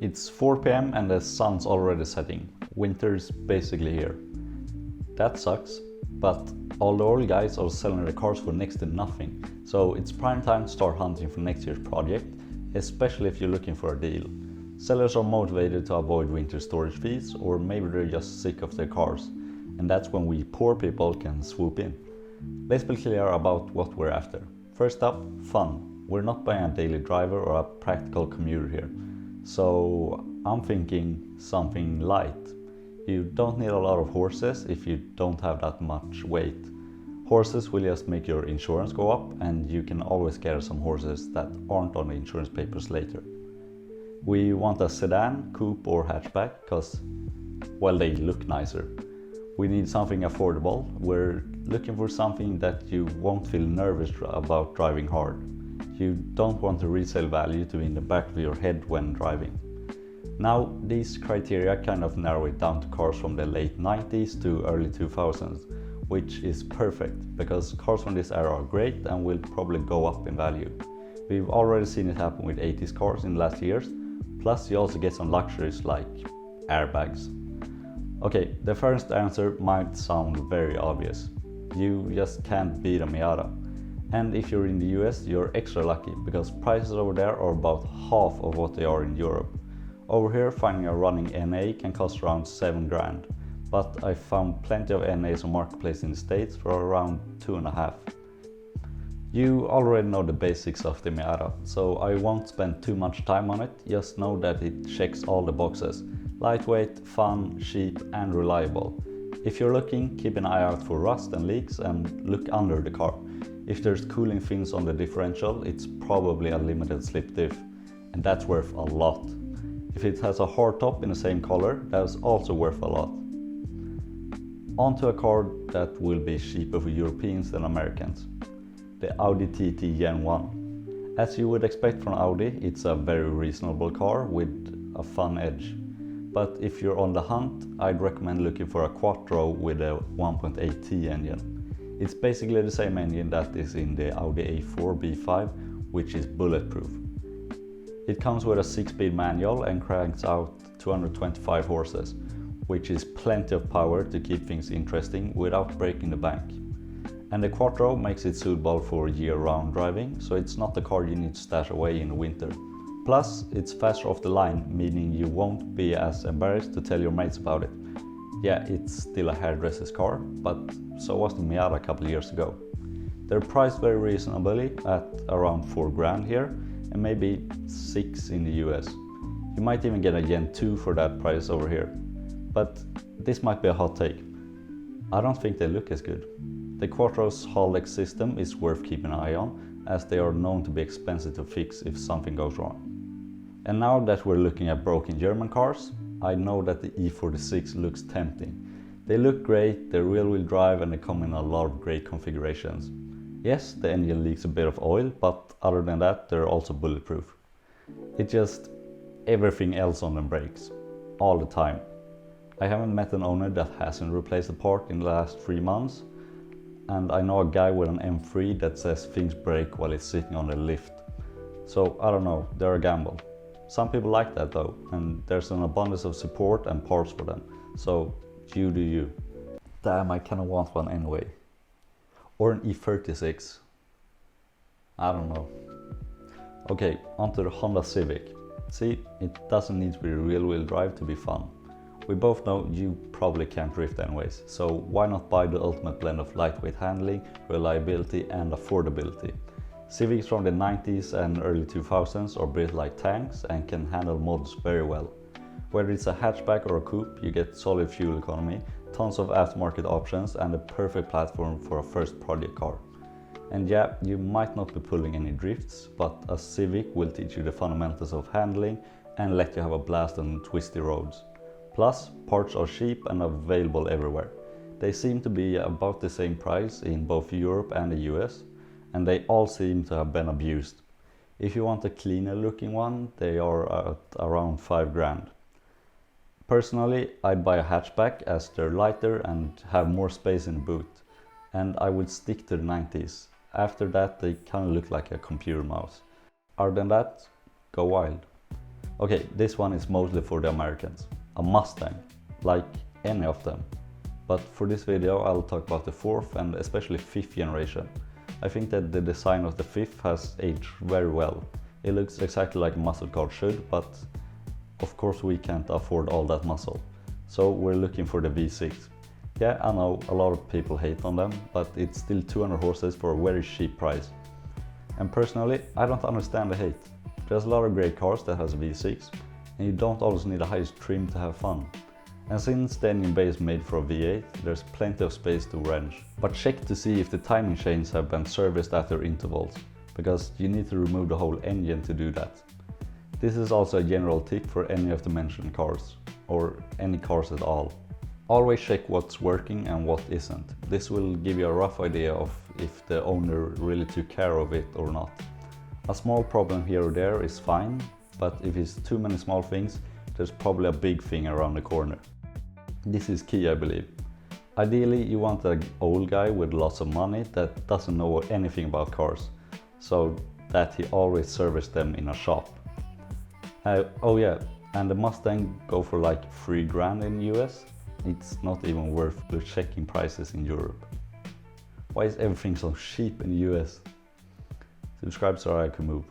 It's 4 p.m. and the sun's already setting. Winter's basically here. That sucks, but all the oil guys are selling their cars for next to nothing, so it's prime time to start hunting for next year's project, especially if you're looking for a deal. Sellers are motivated to avoid winter storage fees, or maybe they're just sick of their cars, and that's when we poor people can swoop in. Let's be clear about what we're after. First up, fun. We're not buying a daily driver or a practical commuter here, so I'm thinking something light. You don't need a lot of horses if you don't have that much weight. Horses will just make your insurance go up, and you can always get some horses that aren't on the insurance papers later. We want a sedan, coupe or hatchback because, well, they look nicer. We need something affordable. We're looking for something that you won't feel nervous about driving hard. You don't want the resale value to be in the back of your head when driving. Now, these criteria kind of narrow it down to cars from the late 90s to early 2000s, which is perfect because cars from this era are great and will probably go up in value. We've already seen it happen with 80s cars in the last years, plus you also get some luxuries like airbags. Okay, the first answer might sound very obvious. You just can't beat a Miata. And if you're in the US, you're extra lucky because prices over there are about half of what they are in Europe. Over here, finding a running NA can cost around 7 grand, but I found plenty of NAs on marketplace in the States for around 2.5. You already know the basics of the Miata, so I won't spend too much time on it, just know that it checks all the boxes. Lightweight, fun, cheap and reliable. If you're looking, keep an eye out for rust and leaks and look under the car. If there's cooling fins on the differential, it's probably a limited slip diff, and that's worth a lot. If it has a hardtop in the same color, that's also worth a lot. Onto a car that will be cheaper for Europeans than Americans. The Audi TT Gen 1. As you would expect from Audi, it's a very reasonable car with a fun edge. But if you're on the hunt, I'd recommend looking for a Quattro with a 1.8T engine. It's basically the same engine that is in the Audi A4 B5, which is bulletproof. It comes with a 6-speed manual and cranks out 225 horses, which is plenty of power to keep things interesting without breaking the bank. And the Quattro makes it suitable for year-round driving, so it's not the car you need to stash away in the winter. Plus, it's faster off the line, meaning you won't be as embarrassed to tell your mates about it. Yeah, it's still a hairdresser's car, but so was the Miata a couple years ago. They're priced very reasonably at around 4 grand here, and maybe 6 in the US. You might even get a Gen 2 for that price over here. But this might be a hot take. I don't think they look as good. The Quattro's Haldex system is worth keeping an eye on, as they are known to be expensive to fix if something goes wrong. And now that we're looking at broken German cars, I know that the E46 looks tempting. They look great, they're rear-wheel drive and they come in a lot of great configurations. Yes, the engine leaks a bit of oil, but other than that, they're also bulletproof. It's just everything else on them breaks, all the time. I haven't met an owner that hasn't replaced a part in the last 3 months, and I know a guy with an M3 that says things break while he's sitting on the lift. So I don't know, they're a gamble. Some people like that though, and there's an abundance of support and parts for them, so you do you. Damn, I kinda want one anyway. Or an E46. I don't know. Okay, onto the Honda Civic. See, it doesn't need to be rear-wheel drive to be fun. We both know you probably can't drift anyways, so why not buy the ultimate blend of lightweight handling, reliability and affordability. Civics from the 90s and early 2000s are built like tanks and can handle mods very well. Whether it's a hatchback or a coupe, you get solid fuel economy, tons of aftermarket options and the perfect platform for a first project car. And yeah, you might not be pulling any drifts, but a Civic will teach you the fundamentals of handling and let you have a blast on twisty roads. Plus, parts are cheap and available everywhere. They seem to be about the same price in both Europe and the US, and they all seem to have been abused. If you want a cleaner looking one, they are at around 5 grand. Personally, I'd buy a hatchback as they're lighter and have more space in the boot, and I would stick to the 90s. After that, they kind of look like a computer mouse. Other than that, go wild. Okay, this one is mostly for the Americans. A Mustang, like any of them. But for this video I'll talk about the 4th and especially 5th generation. I think that the design of the 5th has aged very well. It looks exactly like a muscle car should, but of course we can't afford all that muscle. So we're looking for the V6. Yeah, I know a lot of people hate on them, but it's still 200 horses for a very cheap price. And personally, I don't understand the hate. There's a lot of great cars that has a V6, and you don't always need the highest trim to have fun. And since the engine bay is made for a V8, there's plenty of space to wrench. But check to see if the timing chains have been serviced at their intervals, because you need to remove the whole engine to do that. This is also a general tip for any of the mentioned cars, or any cars at all. Always check what's working and what isn't. This will give you a rough idea of if the owner really took care of it or not. A small problem here or there is fine, but if it's too many small things, there's probably a big thing around the corner. This is key, I believe. Ideally, you want an old guy with lots of money that doesn't know anything about cars, so that he always services them in a shop. Oh yeah, and the Mustang go for like 3 grand in the US. It's not even worth checking prices in Europe. Why is everything so cheap in the US? Subscribe so I can move.